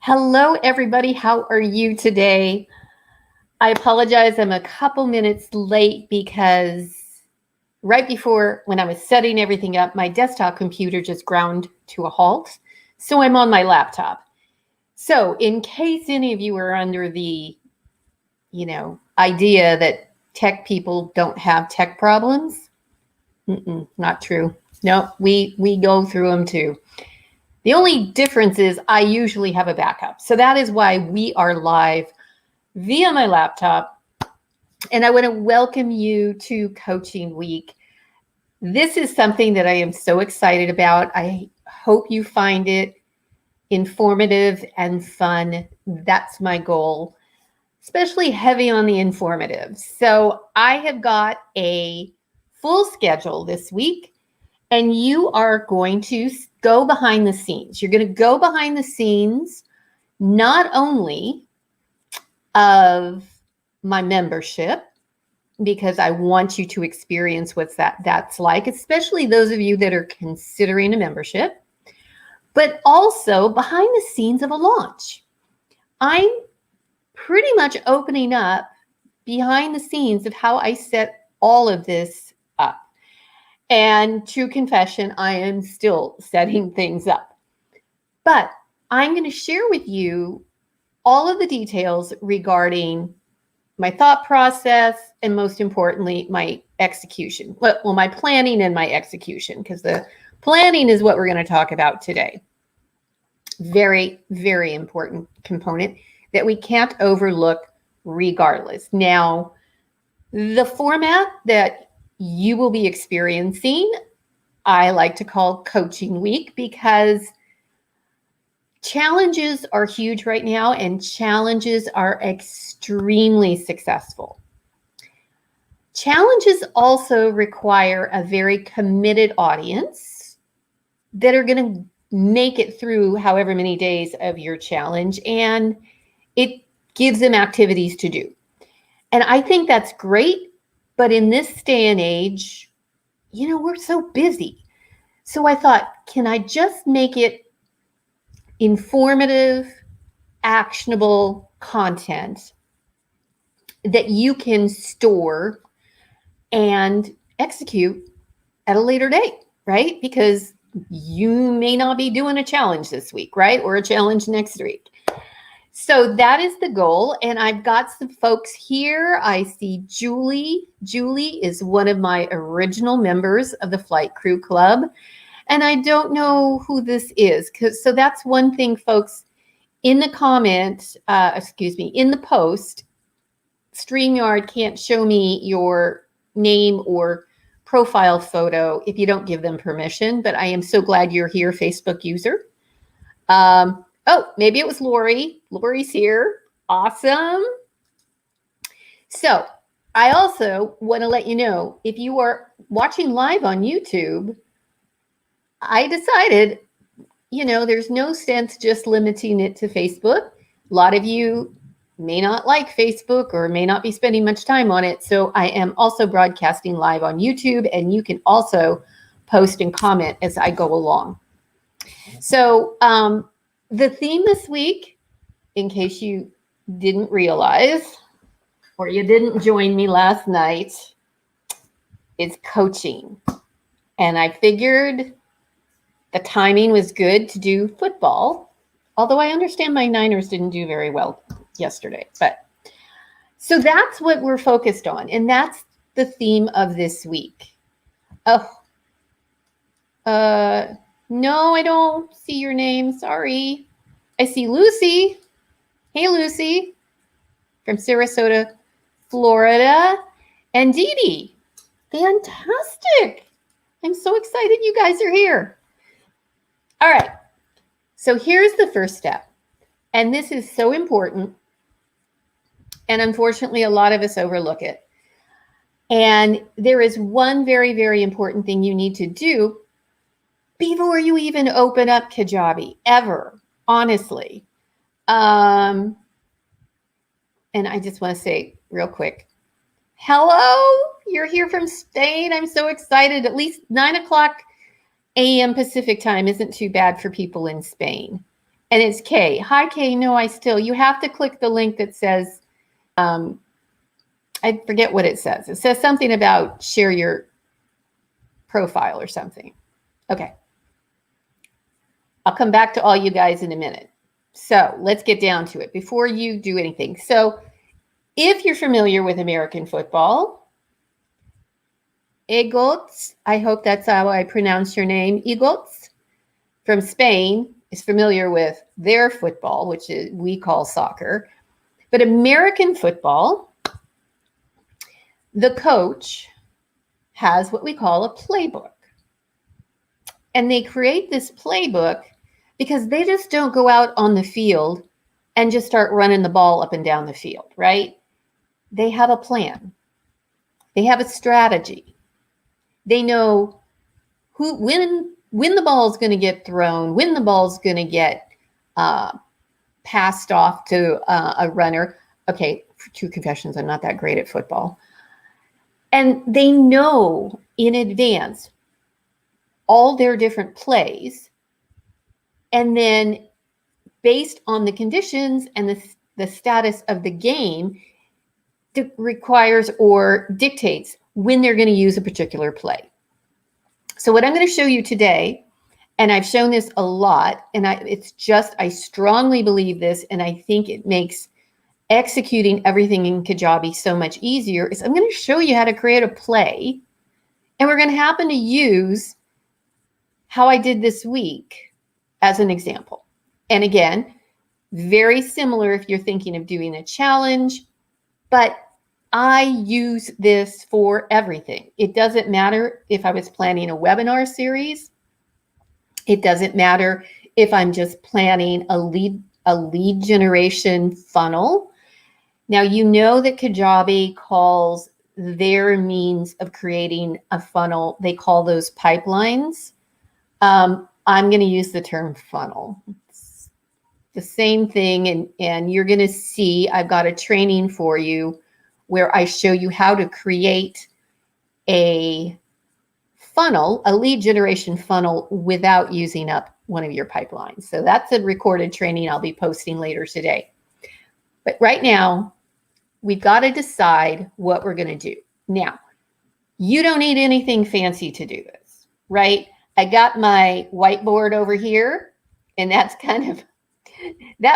Hello, everybody. How are you today? I apologize. I'm a couple minutes late because right before when I was setting everything up, my desktop computer just ground to a halt. So I'm on my laptop. So in case any of you are under the, idea that tech people don't have tech problems, not true. No, we go through them too. The only difference is I usually have a backup. So that is why we are live via my laptop. And I want to welcome you to Coaching Week. This is something that I am so excited about. I hope you find it informative and fun. That's my goal, especially heavy on the informative. So I have got a full schedule this week, and you are going to go behind the scenes. You're going to go behind the scenes, not only of my membership, because I want you to experience what that's like, especially those of you that are considering a membership, but also behind the scenes of a launch. I'm pretty much opening up behind the scenes of how I set all of this up. And true confession, I am still setting things up. But I'm going to share with you all of the details regarding my thought process and, most importantly, my execution. Well, my planning and my execution, because the planning is what we're going to talk about today. Very, very important component that we can't overlook regardless. Now, the format that you will be experiencing, I like to call Coaching Week, because challenges are huge right now, and challenges are extremely successful. Challenges also require a very committed audience that are going to make it through however many days of your challenge, and it gives them activities to do. And I think that's great, but in this day and age, we're so busy. So I thought, can I just make it informative, actionable content that you can store and execute at a later date, right? Because you may not be doing a challenge this week, right? Or a challenge next week. So that is the goal. And I've got some folks here. I see Julie. Julie is one of my original members of the Flight Crew Club. And I don't know who this is. So that's one thing, folks. In the comment, in the post, StreamYard can't show me your name or profile photo if you don't give them permission. But I am so glad you're here, Facebook user. Oh, maybe it was Lori. Lori's here. Awesome. So I also want to let you know, if you are watching live on YouTube, I decided, there's no sense just limiting it to Facebook. A lot of you may not like Facebook or may not be spending much time on it. So I am also broadcasting live on YouTube, and you can also post and comment as I go along. So the theme this week, in case you didn't realize or you didn't join me last night, is coaching. And I figured the timing was good to do football, although I understand my Niners didn't do very well yesterday. But so that's what we're focused on, and that's the theme of this week. Oh, no, I don't see your name. Sorry. I see Lucy. Hey, Lucy, from Sarasota, Florida, and Dee Dee. Fantastic. I'm so excited you guys are here. All right. So here's the first step. And this is so important. And unfortunately, a lot of us overlook it. And there is one very, very important thing you need to do before you even open up Kajabi, ever, honestly. And I just want to say real quick, hello, you're here from Spain. I'm so excited. At least 9 o'clock a.m. Pacific time isn't too bad for people in Spain. And it's Kay. Hi, Kay. No, you have to click the link that says, I forget what it says. It says something about share your profile or something. Okay. I'll come back to all you guys in a minute. So let's get down to it before you do anything. So if you're familiar with American football, Egots, I hope that's how I pronounce your name, Egots, from Spain, is familiar with their football, which we call soccer. But American football, the coach has what we call a playbook. And they create this playbook because they just don't go out on the field and just start running the ball up and down the field, right? They have a plan. They have a strategy. They know when the ball is going to get thrown, when the ball is going to get passed off to a runner. Okay, two confessions, I'm not that great at football. And they know in advance all their different plays. And then based on the conditions and the status of the game, requires or dictates when they're going to use a particular play. So what I'm going to show you today, and I've shown this a lot, and I strongly believe this, and I think it makes executing everything in Kajabi so much easier, is I'm going to show you how to create a play, and we're going to happen to use how I did this week as an example. And again, very similar if you're thinking of doing a challenge, but I use this for everything. It doesn't matter if I was planning a webinar series. It doesn't matter if I'm just planning a lead generation funnel. Now, you know that Kajabi calls their means of creating a funnel, they call those pipelines. I'm going to use the term funnel. It's the same thing, and you're going to see I've got a training for you where I show you how to create a funnel, a lead generation funnel, without using up one of your pipelines. So that's a recorded training I'll be posting later today. But right now, we've got to decide what we're going to do. Now, you don't need anything fancy to do this, right? I got my whiteboard over here, and that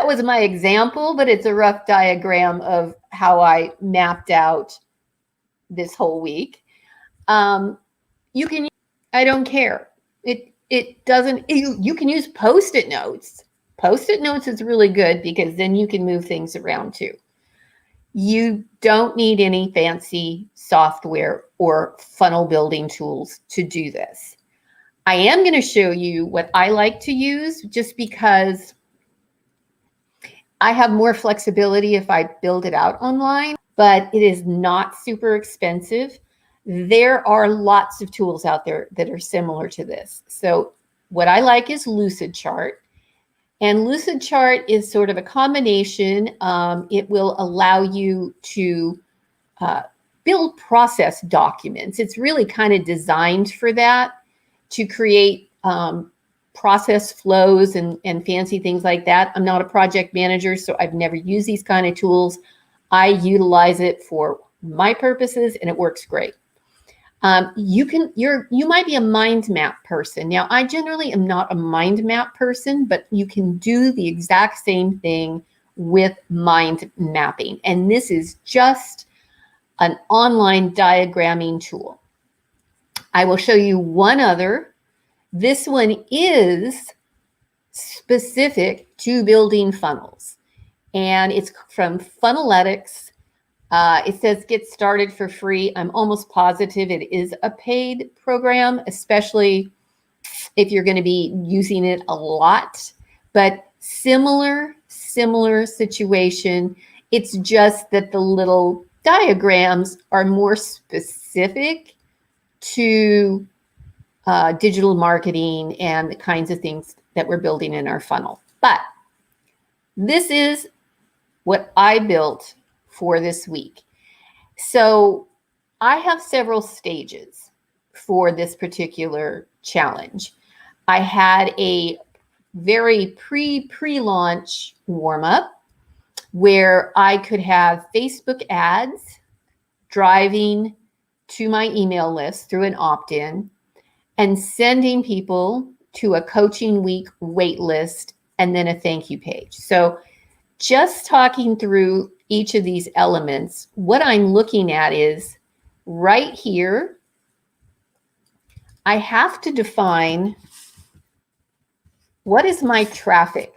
was my example, but it's a rough diagram of how I mapped out this whole week. You can, I don't care. It doesn't, you can use Post-it notes. Post-it notes is really good because then you can move things around too. You don't need any fancy software or funnel building tools to do this. I am going to show you what I like to use just because I have more flexibility if I build it out online, but it is not super expensive. There are lots of tools out there that are similar to this. So what I like is Lucidchart. And Lucidchart is sort of a combination. It will allow you to build process documents. It's really kind of designed for that, to create process flows and fancy things like that. I'm not a project manager, so I've never used these kind of tools. I utilize it for my purposes, and it works great. You might be a mind map person. Now, I generally am not a mind map person, but you can do the exact same thing with mind mapping. And this is just an online diagramming tool. I will show you one other. This one is specific to building funnels, and it's from Funneletics. It says get started for free. I'm almost positive it is a paid program, especially if you're going to be using it a lot, but similar situation. It's just that the little diagrams are more specific to digital marketing and the kinds of things that we're building in our funnel. But this is what I built for this week. So I have several stages for this particular challenge. I had a very pre-launch warm up where I could have Facebook ads driving to my email list through an opt-in and sending people to a coaching week wait list and then a thank you page. So just talking through each of these elements, what I'm looking at is right here, I have to define what is my traffic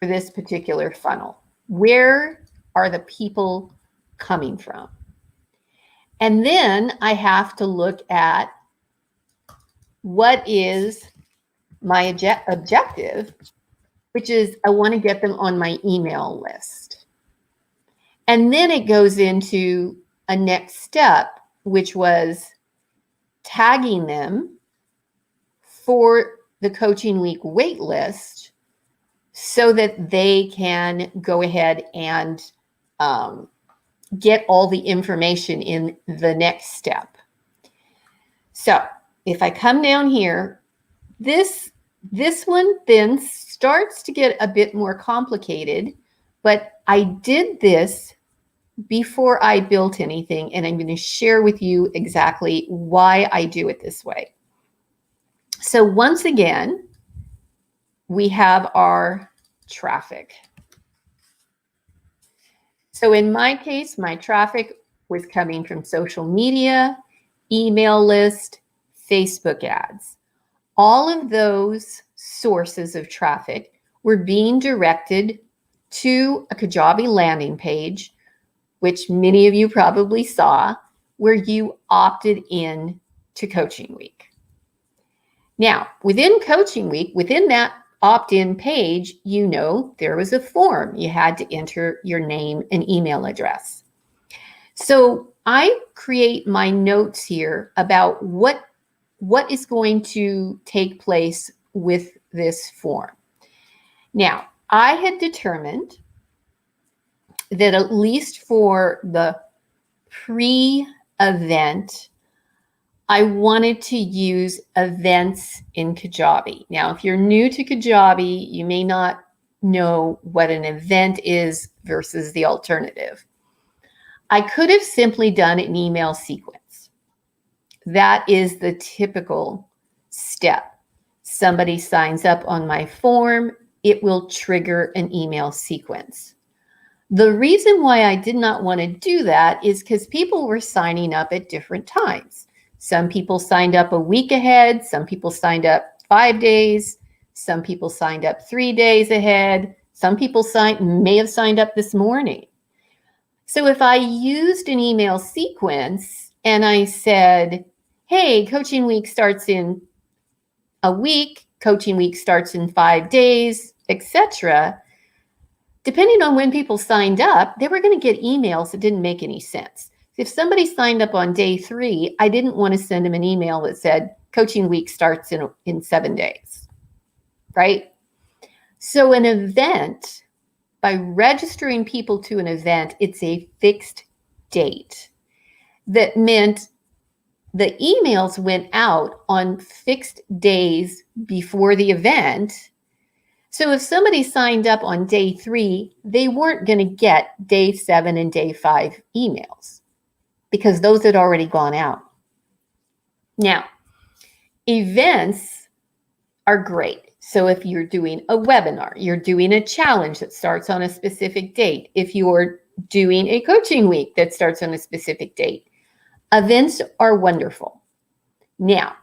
for this particular funnel? Where are the people coming from? And then I have to look at what is my objective, which is I want to get them on my email list. And then it goes into a next step, which was tagging them for the coaching week wait list so that they can go ahead and get all the information in the next step. So if I come down here, this one then starts to get a bit more complicated, but I did this before I built anything, and I'm going to share with you exactly why I do it this way. So once again, we have our traffic. So in my case, my traffic was coming from social media, email list, Facebook ads. All of those sources of traffic were being directed to a Kajabi landing page, which many of you probably saw, where you opted in to Coaching Week. Now, within Coaching Week, within that opt-in page, you know there was a form. You had to enter your name and email address. So I create my notes here about what is going to take place with this form. Now, I had determined that at least for the pre-event, I wanted to use events in Kajabi. Now, if you're new to Kajabi, you may not know what an event is versus the alternative. I could have simply done an email sequence. That is the typical step. Somebody signs up on my form, it will trigger an email sequence. The reason why I did not want to do that is because people were signing up at different times. Some people signed up a week ahead. Some people signed up 5 days. Some people signed up 3 days ahead. Some people may have signed up this morning. So if I used an email sequence and I said, hey, Coaching Week starts in a week, Coaching Week starts in 5 days, etc., depending on when people signed up, they were going to get emails that didn't make any sense. If somebody signed up on day 3, I didn't want to send them an email that said, Coaching Week starts in 7 days, right? So an event, by registering people to an event, it's a fixed date. That meant the emails went out on fixed days before the event. So if somebody signed up on day 3, they weren't going to get day 7 and day 5 emails because those had already gone out. Now, events are great. So if you're doing a webinar, you're doing a challenge that starts on a specific date, if you're doing a coaching week that starts on a specific date, events are wonderful. Now,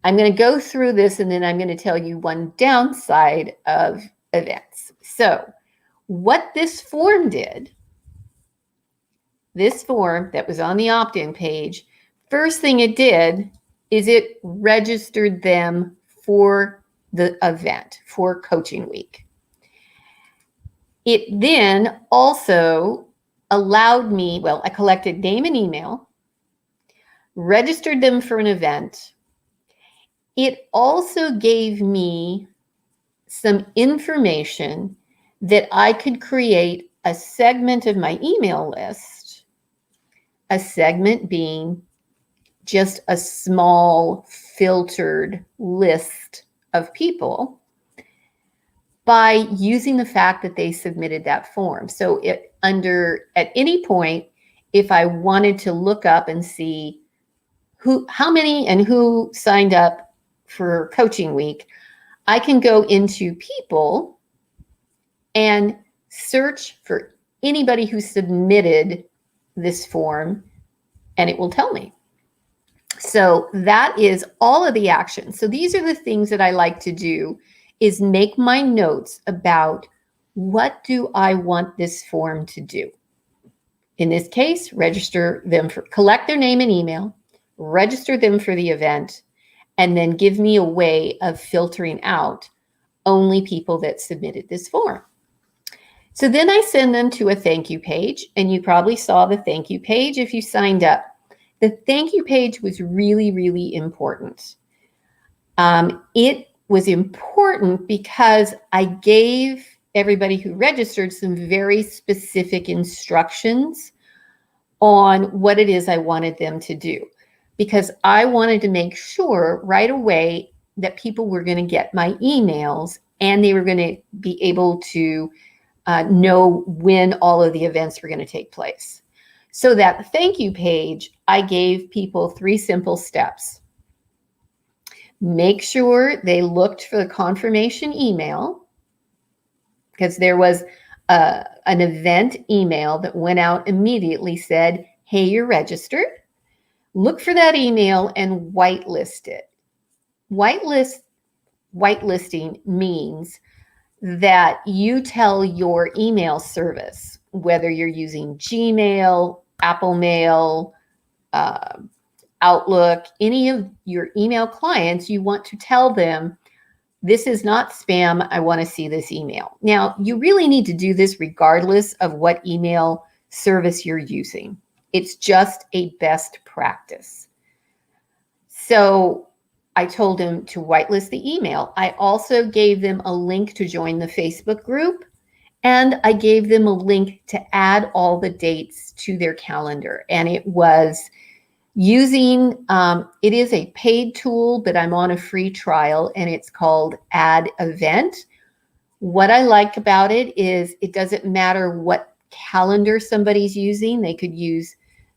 I'm going to go through this and then I'm going to tell you one downside of events. So what this form did, this form that was on the opt-in page, first thing it did is it registered them for the event, for Coaching Week. It then also allowed me, well, I collected name and email, registered them for an event. It also gave me some information that I could create a segment of my email list, a segment being just a small filtered list of people by using the fact that they submitted that form. So at any point, if I wanted to look up and see how many and who signed up for coaching week, I can go into people and search for anybody who submitted this form, and it will tell me. So that is all of the actions. So these are the things that I like to do, is make my notes about what do I want this form to do. In this case, register them collect their name and email, register them for the event, and then give me a way of filtering out only people that submitted this form. So then I send them to a thank you page, and you probably saw the thank you page if you signed up. The thank you page was really, really important. It was important because I gave everybody who registered some very specific instructions on what it is I wanted them to do, because I wanted to make sure right away that people were going to get my emails and they were going to be able to know when all of the events were going to take place. So that thank you page, I gave people 3 simple steps. Make sure they looked for the confirmation email, because there was an event email that went out immediately, said, hey, you're registered. Look for that email and whitelist it. Whitelisting means that you tell your email service, whether you're using Gmail, Apple Mail, Outlook, any of your email clients, you want to tell them, this is not spam. I want to see this email. Now, you really need to do this regardless of what email service you're using. It's just a best practice. So I told them to whitelist the email. I also gave them a link to join the Facebook group, and I gave them a link to add all the dates to their calendar. And it was using, it is a paid tool, but I'm on a free trial, and it's called Add Event. What I like about it is it doesn't matter what calendar somebody's using. They could use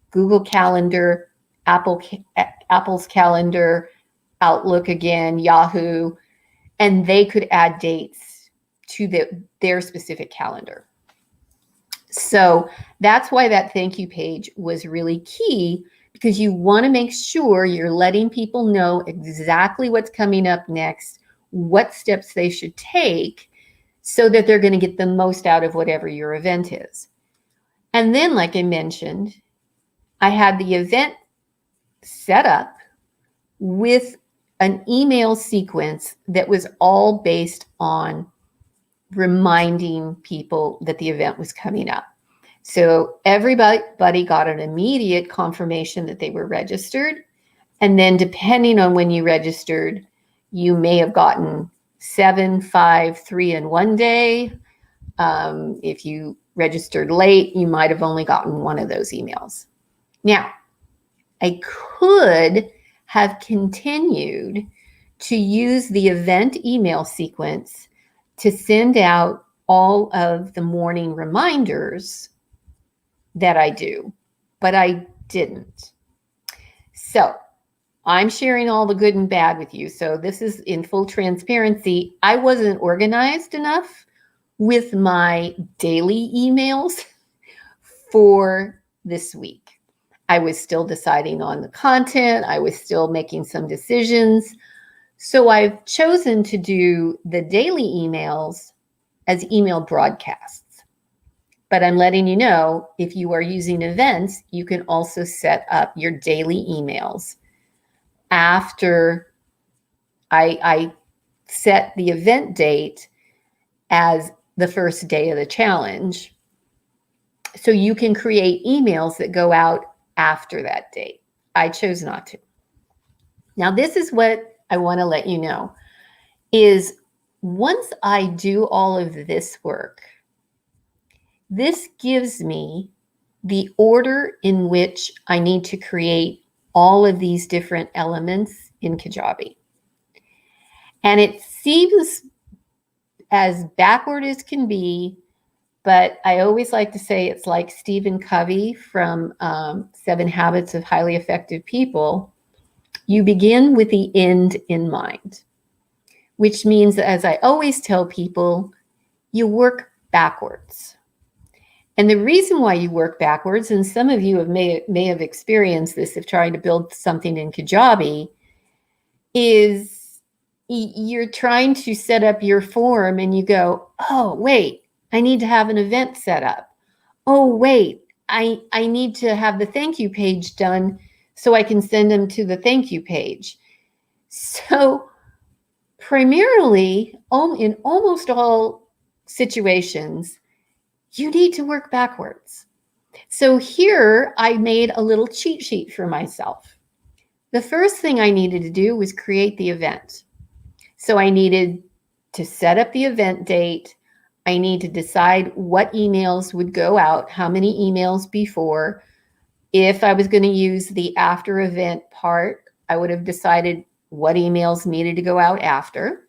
Google Calendar, Apple's Calendar, Outlook again, Yahoo, and they could add dates to their specific calendar. So that's why that thank you page was really key, because you want to make sure you're letting people know exactly what's coming up next, what steps they should take, so that they're going to get the most out of whatever your event is. And then, like I mentioned, I had the event set up with an email sequence that was all based on reminding people that the event was coming up. So everybody got an immediate confirmation that they were registered. And then depending on when you registered, you may have gotten 7, 5, 3 in one day. If you registered late, you might have only gotten one of those emails. Now, I could have continued to use the event email sequence to send out all of the morning reminders that I do, but I didn't. So I'm sharing all the good and bad with you. So this is in full transparency. I wasn't organized enough with my daily emails for this week. I was still deciding on the content. I was still making some decisions. So I've chosen to do the daily emails as email broadcasts. But I'm letting you know, if you are using events, you can also set up your daily emails after I set the event date as the first day of the challenge. So you can create emails that go out after that date. I chose not to. Now, this is what I want to let you know, is once I do all of this work, this gives me the order in which I need to create all of these different elements in Kajabi. And it seems as backward as can be, but I always like to say it's like Stephen Covey from 7 Habits of Highly Effective People. You begin with the end in mind, which means, as I always tell people, you work backwards. And the reason why you work backwards, and some of you may have experienced this if trying to build something in Kajabi, is you're trying to set up your form and you go, oh, wait, I need to have an event set up. Oh, wait, I need to have the thank you page done so I can send them to the thank you page. So primarily, in almost all situations, you need to work backwards. So here I made a little cheat sheet for myself. The first thing I needed to do was create the event. So I needed to set up the event date. I need to decide what emails would go out, how many emails before. If I was going to use the after event part, I would have decided what emails needed to go out after.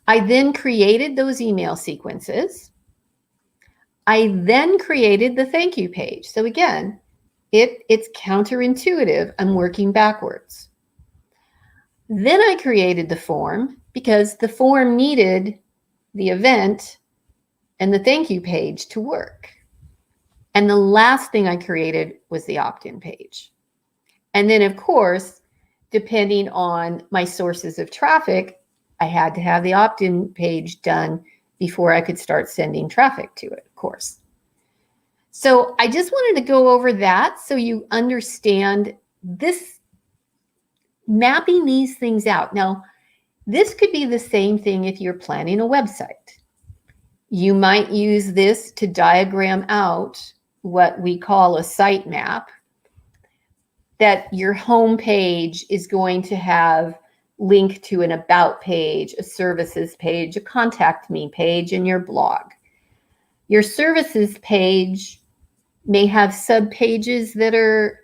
I then created those email sequences. I then created the thank you page. So again, it's counterintuitive. I'm working backwards. Then I created the form because the form needed the event and the thank you page to work. And the last thing I created was the opt-in page. And then, of course, depending on my sources of traffic, I had to have the opt-in page done before I could start sending traffic to it, of course. So I just wanted to go over that so you understand this, mapping these things out. Now, this could be the same thing if you're planning a website. You might use this to diagram out what we call a sitemap, that your home page is going to have link to an about page, a services page, a contact me page, and your blog. Your services page may have sub pages that are,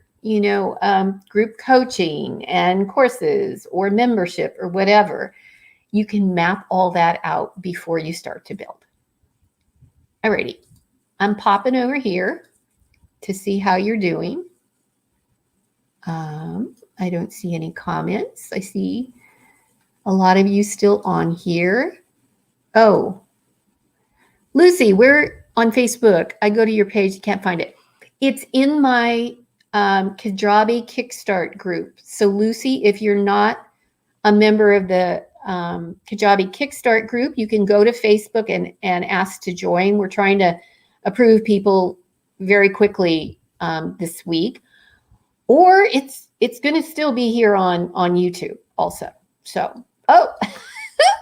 group coaching and courses or membership or whatever. You can map all that out before you start to build. Alrighty, I'm popping over here to see how you're doing. I don't see any comments. I see a lot of you still on here. Oh, Lucy, we're on Facebook. I go to your page, you can't find it. It's in my Kajabi Kickstart group. So Lucy, if you're not a member of the Kajabi Kickstart group, you can go to Facebook and ask to join. We're trying to approve people very quickly this week. Or it's going to still be here on YouTube also. So, oh,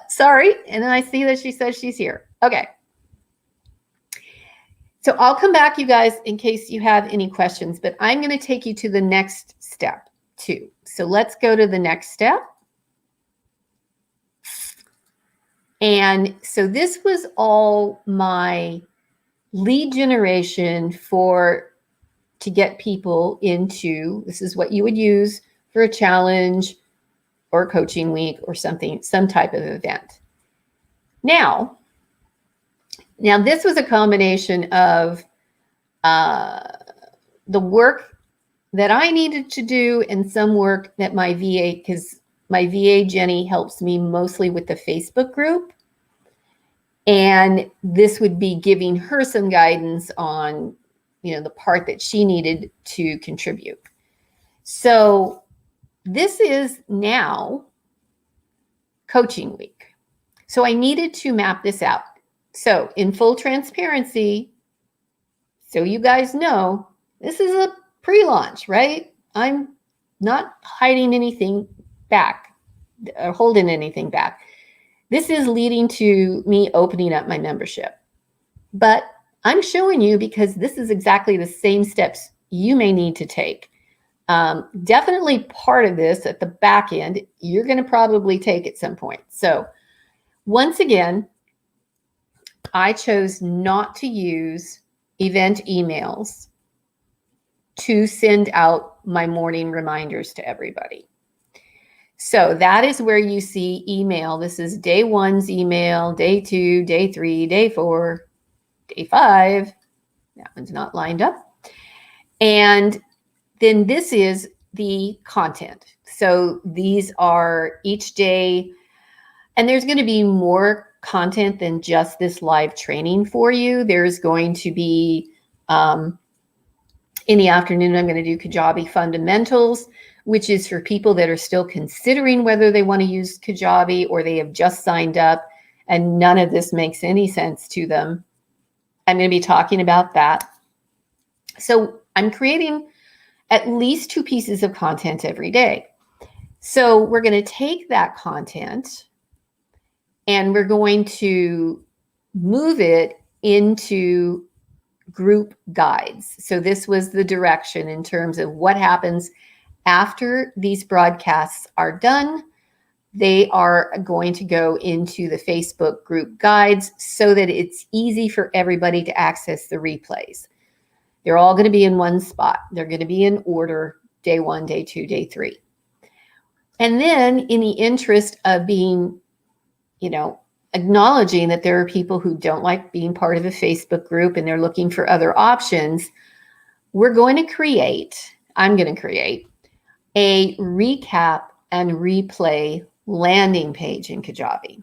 sorry. And then I see that she says she's here. Okay. So I'll come back, you guys, in case you have any questions, but I'm going to take you to the next step too. So let's go to the next step. And so this was all my lead generation to get people into, this is what you would use for a challenge or a coaching week or something, some type of event. Now this was a combination of the work that I needed to do and some work that my VA, because my VA, Jenny, helps me mostly with the Facebook group. And this would be giving her some guidance on, the part that she needed to contribute. So this is now coaching week. So I needed to map this out. So in full transparency, so you guys know, this is a pre-launch, right? I'm not hiding anything back or holding anything back. This is leading to me opening up my membership. But I'm showing you because this is exactly the same steps you may need to take. Definitely part of this at the back end, you're going to probably take at some point. So once again, I chose not to use event emails to send out my morning reminders to everybody. So that is where you see email. This is day 1's email, day 2, day 3, day 4, day 5. That one's not lined up. And then this is the content. So these are each day, and there's going to be more content than just this live training for you. There's going to be, in the afternoon, I'm going to do Kajabi fundamentals, which is for people that are still considering whether they want to use Kajabi or they have just signed up and none of this makes any sense to them. I'm going to be talking about that. So I'm creating at least 2 pieces of content every day. So we're going to take that content and we're going to move it into group guides. So this was the direction in terms of what happens after these broadcasts are done. They are going to go into the Facebook group guides so that it's easy for everybody to access the replays. They're all going to be in one spot. They're going to be in order, day 1, day 2, day 3. And then in the interest of being, acknowledging that there are people who don't like being part of a Facebook group and they're looking for other options, I'm going to create a recap and replay landing page in Kajabi.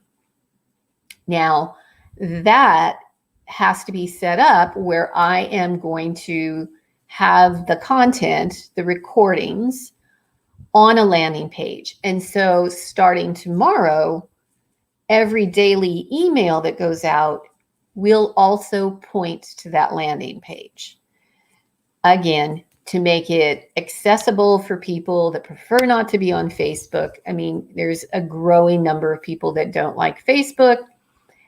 Now, that has to be set up where I am going to have the content, the recordings, on a landing page. And so starting tomorrow, every daily email that goes out will also point to that landing page. Again, to make it accessible for people that prefer not to be on Facebook. I mean, there's a growing number of people that don't like Facebook.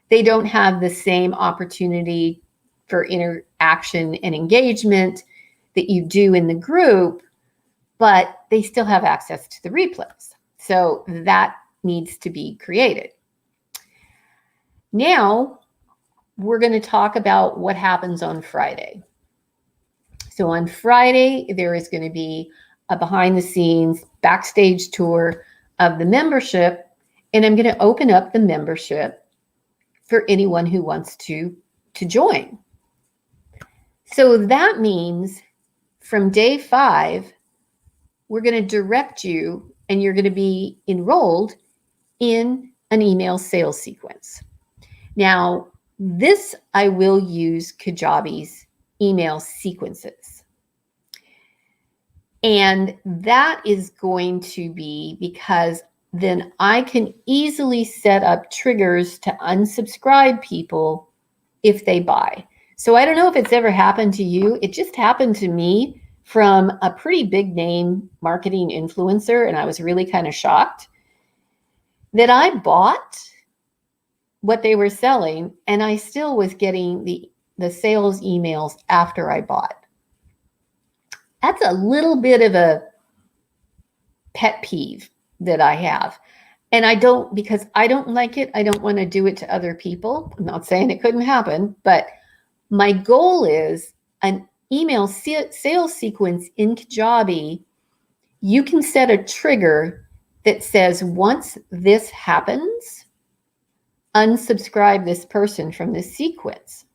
They don't have the same opportunity for interaction and engagement that you do in the group, but they still have access to the replays. So that needs to be created. Now, we're going to talk about what happens on Friday. So on Friday, there is going to be a behind the scenes backstage tour of the membership, and I'm going to open up the membership for anyone who wants to join. So that means from day 5, we're going to direct you and you're going to be enrolled in an email sales sequence. Now, this I will use Kajabi's email sequences. And that is going to be because then I can easily set up triggers to unsubscribe people if they buy. So I don't know if it's ever happened to you. It just happened to me from a pretty big name marketing influencer, and I was really kind of shocked that I bought what they were selling and I still was getting the sales emails after I bought. That's a little bit of a pet peeve that I have. And because I don't like it, I don't want to do it to other people. I'm not saying it couldn't happen, but my goal is an email sales sequence in Kajabi. You can set a trigger that says, once this happens, unsubscribe this person from this sequence,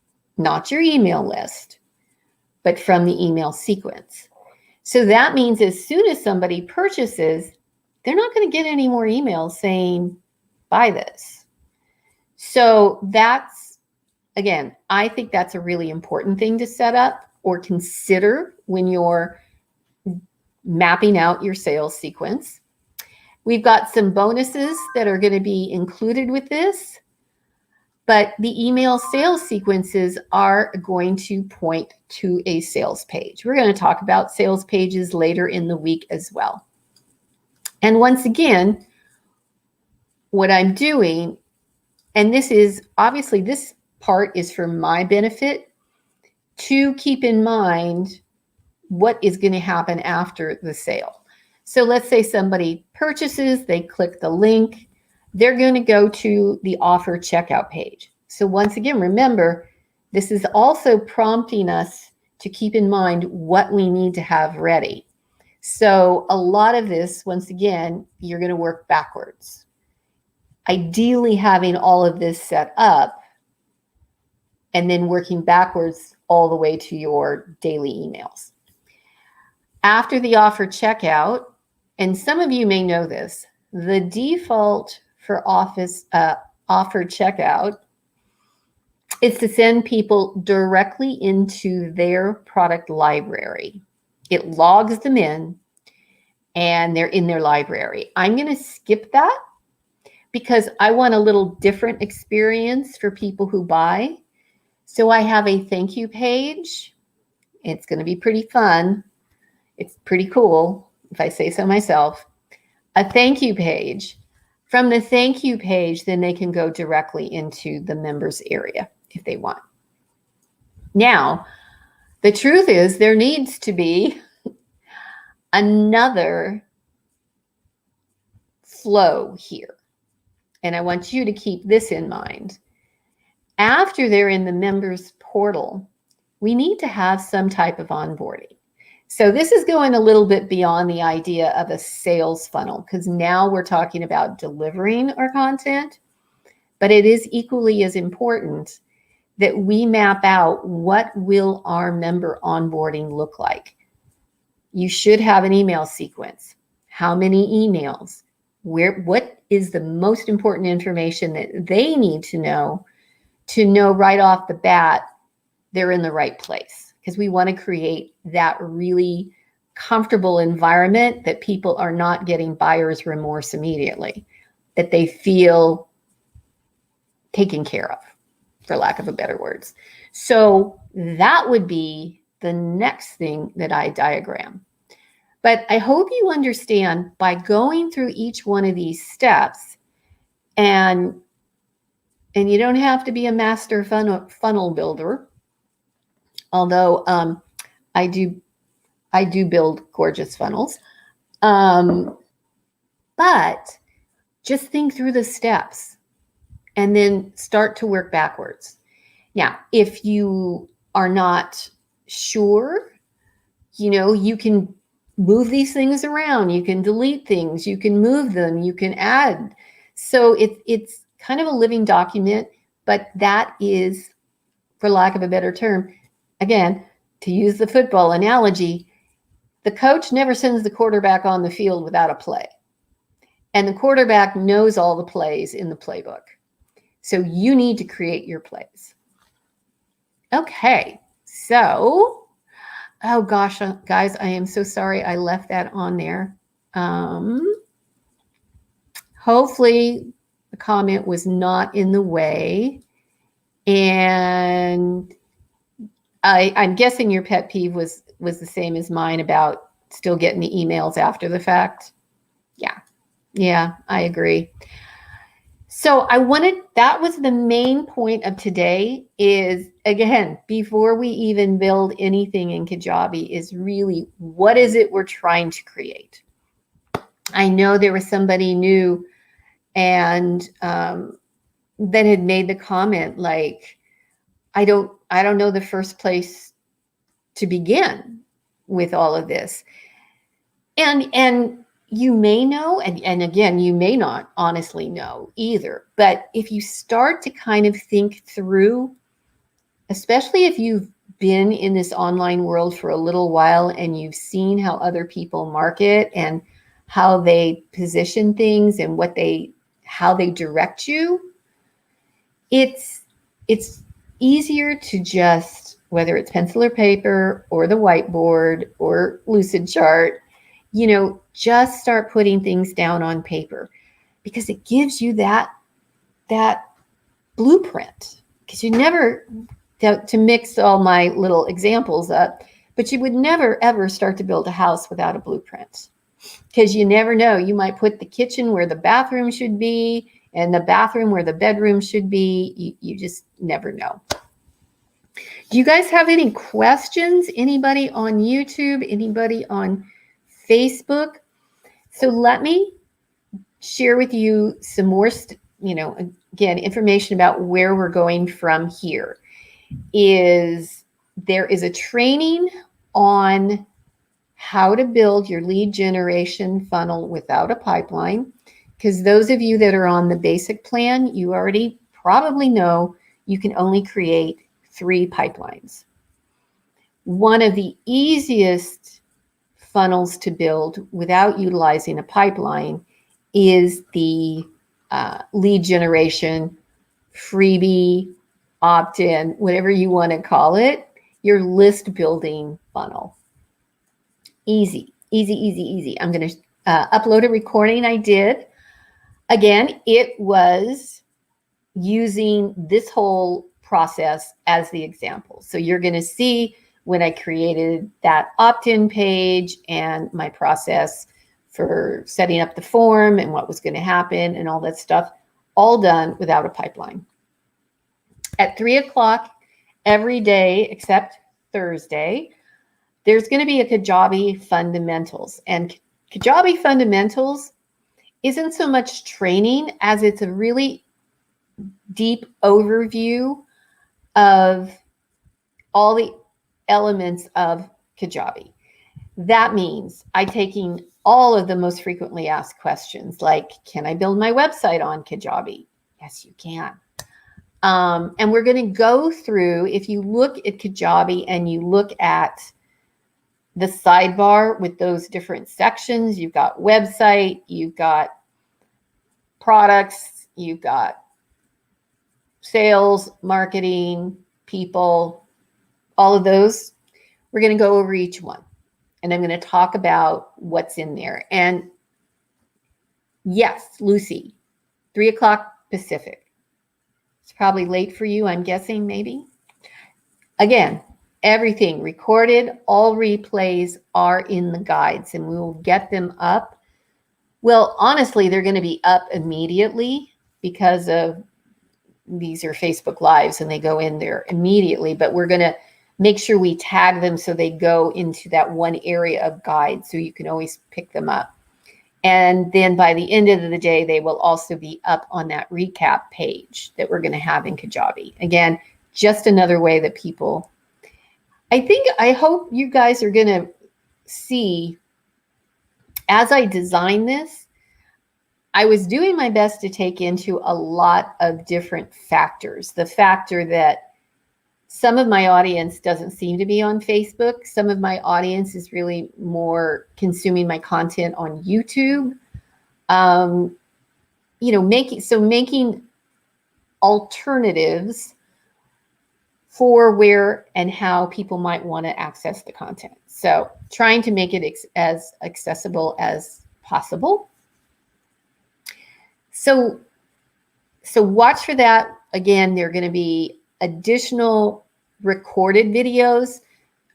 not your email list, but from the email sequence. So that means as soon as somebody purchases, they're not going to get any more emails saying, buy this. So that's, again, I think that's a really important thing to set up or consider when you're mapping out your sales sequence. We've got some bonuses that are going to be included with this, but the email sales sequences are going to point to a sales page. We're going to talk about sales pages later in the week as well. And once again, what I'm doing, and this is obviously this part is for my benefit, to keep in mind what is going to happen after the sale. So let's say somebody purchases, they click the link, they're going to go to the offer checkout page. So once again, remember, this is also prompting us to keep in mind what we need to have ready. So a lot of this, once again, you're going to work backwards. Ideally having all of this set up and then working backwards all the way to your daily emails. After the offer checkout, and some of you may know this, the default for offer checkout is to send people directly into their product library. It logs them in and they're in their library. I'm going to skip that because I want a little different experience for people who buy. So I have a thank you page. It's going to be pretty fun. It's pretty cool, if I say so myself. A thank you page. From the thank you page, then they can go directly into the members area if they want. Now, the truth is there needs to be another flow here. And I want you to keep this in mind. After they're in the members portal, we need to have some type of onboarding. So this is going a little bit beyond the idea of a sales funnel, because now we're talking about delivering our content, but it is equally as important that we map out what will our member onboarding look like. You should have an email sequence. How many emails? What is the most important information that they need to know right off the bat they're in the right place? Because we want to create that really comfortable environment that people are not getting buyer's remorse immediately, that they feel taken care of, for lack of a better words. So that would be the next thing that I diagram. But I hope you understand by going through each one of these steps, and you don't have to be a master funnel builder, although I do build gorgeous funnels. But just think through the steps and then start to work backwards. Now, if you are not sure, you can move these things around. You can delete things. You can move them. You can add. So it's kind of a living document, but that is, for lack of a better term, again, to use the football analogy, the coach never sends the quarterback on the field without a play. And the quarterback knows all the plays in the playbook. So you need to create your plays. Okay, so, oh gosh, guys, I am so sorry I left that on there. Hopefully the comment was not in the way. And I'm guessing your pet peeve was the same as mine about still getting the emails after the fact. Yeah, I agree. So that was the main point of today is, again, before we even build anything in Kajabi, is really what is it we're trying to create? I know there was somebody new and that had made the comment like, I don't know the first place to begin with all of this. And you may know, and again, you may not honestly know either, but if you start to kind of think through, especially if you've been in this online world for a little while and you've seen how other people market and how they position things and how they direct you, it's easier to just, whether it's pencil or paper or the whiteboard or Lucid chart, just start putting things down on paper, because it gives you that blueprint. Because you never, to mix all my little examples up, but you would never ever start to build a house without a blueprint, because you never know. You might put the kitchen where the bathroom should be and the bathroom where the bedroom should be. You just never know. Do you guys have any questions? Anybody on YouTube? Anybody on Facebook? So let me share with you some more, again, information about where we're going from here. There is a training on how to build your lead generation funnel without a pipeline. Because those of you that are on the basic plan, you already probably know you can only create 3 pipelines. One of the easiest funnels to build without utilizing a pipeline is the lead generation freebie, opt-in, whatever you want to call it, your list building funnel. Easy, easy, easy, easy. I'm going to upload a recording I did. Again, it was using this whole process as the example. So you're going to see when I created that opt-in page and my process for setting up the form and what was going to happen and all that stuff, all done without a pipeline. At 3 o'clock every day except Thursday, there's going to be a Kajabi fundamentals. And Kajabi fundamentals isn't so much training as it's a really deep overview of all the elements of Kajabi. That means I'm taking all of the most frequently asked questions, like, can I build my website on Kajabi? Yes, you can. And we're going to go through, if you look at Kajabi and you look at the sidebar with those different sections, you've got website, you've got products, you've got sales, marketing, people, all of those. We're going to go over each one. And I'm going to talk about what's in there. And yes, Lucy, 3 o'clock Pacific. It's probably late for you, I'm guessing, maybe. Again, everything recorded, all replays are in the guides, and we will get them up. Well, honestly, they're going to be up immediately because of these are Facebook Lives and they go in there immediately, but we're going to make sure we tag them so they go into that one area of guide so you can always pick them up. And then by the end of the day, they will also be up on that recap page that we're going to have in Kajabi. Again, just another way that people, I hope you guys are going to see, as I design this, I was doing my best to take into a lot of different factors. The factor that some of my audience doesn't seem to be on Facebook. Some of my audience is really more consuming my content on YouTube. Making alternatives for where and how people might want to access the content. So trying to make it as accessible as possible. So watch for that. Again, there are going to be additional recorded videos,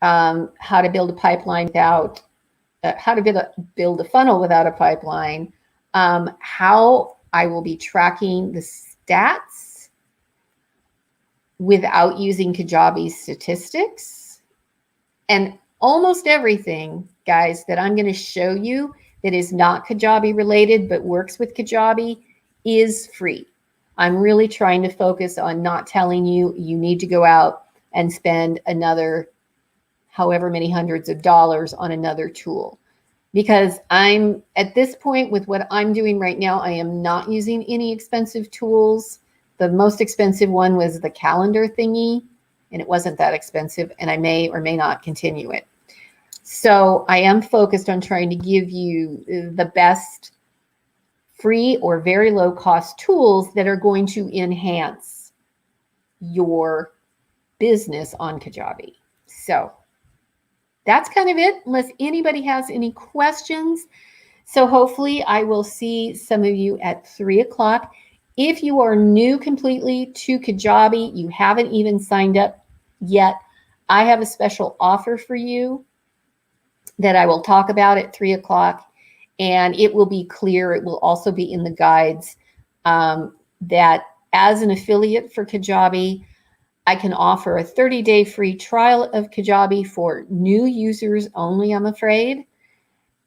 how to build a pipeline without, how to build a funnel without a pipeline, how I will be tracking the stats without using Kajabi's statistics, and almost everything, guys, that I'm going to show you that is not Kajabi related but works with Kajabi is free. I'm really trying to focus on not telling you you need to go out and spend another however many hundreds of dollars on another tool. Because I'm at this point with what I'm doing right now, I am not using any expensive tools. The most expensive one was the calendar thingy, and it wasn't that expensive, and I may or may not continue it. So I am focused on trying to give you the best free or very low cost tools that are going to enhance your business on Kajabi. So that's kind of it, unless anybody has any questions. So hopefully I will see some of you at 3 o'clock. If you are new completely to Kajabi, you haven't even signed up yet, I have a special offer for you that I will talk about at 3 o'clock. And it will be clear, it will also be in the guides, that as an affiliate for Kajabi, I can offer a 30-day free trial of Kajabi for new users only, I'm afraid.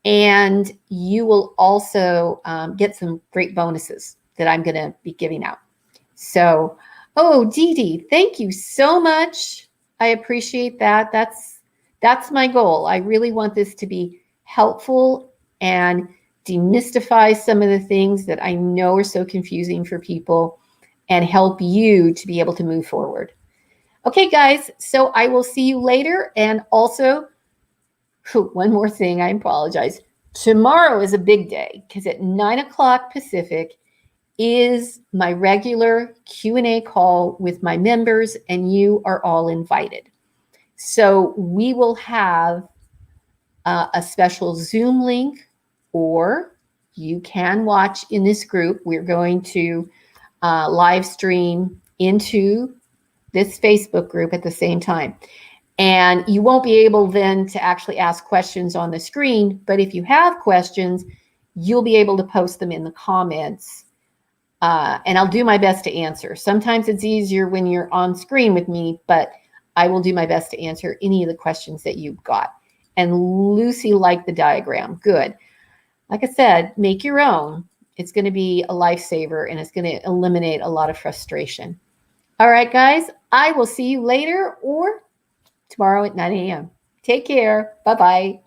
And you will also get some great bonuses that I'm going to be giving out. So, oh, Dee Dee, thank you so much. I appreciate that. That's my goal. I really want this to be helpful and demystify some of the things that I know are so confusing for people and help you to be able to move forward. Okay, guys, so I will see you later. And also, one more thing, I apologize. Tomorrow is a big day because at 9 o'clock Pacific is my regular Q&A call with my members, and you are all invited. So we will have a special Zoom link, or you can watch in this group. We're going to live stream into this Facebook group at the same time. And you won't be able then to actually ask questions on the screen, but if you have questions, you'll be able to post them in the comments. And I'll do my best to answer. Sometimes it's easier when you're on screen with me, but I will do my best to answer any of the questions that you've got. And Lucy liked the diagram. Good. Like I said, make your own. It's going to be a lifesaver, and it's going to eliminate a lot of frustration. All right, guys, I will see you later or tomorrow at 9 a.m. Take care. Bye-bye.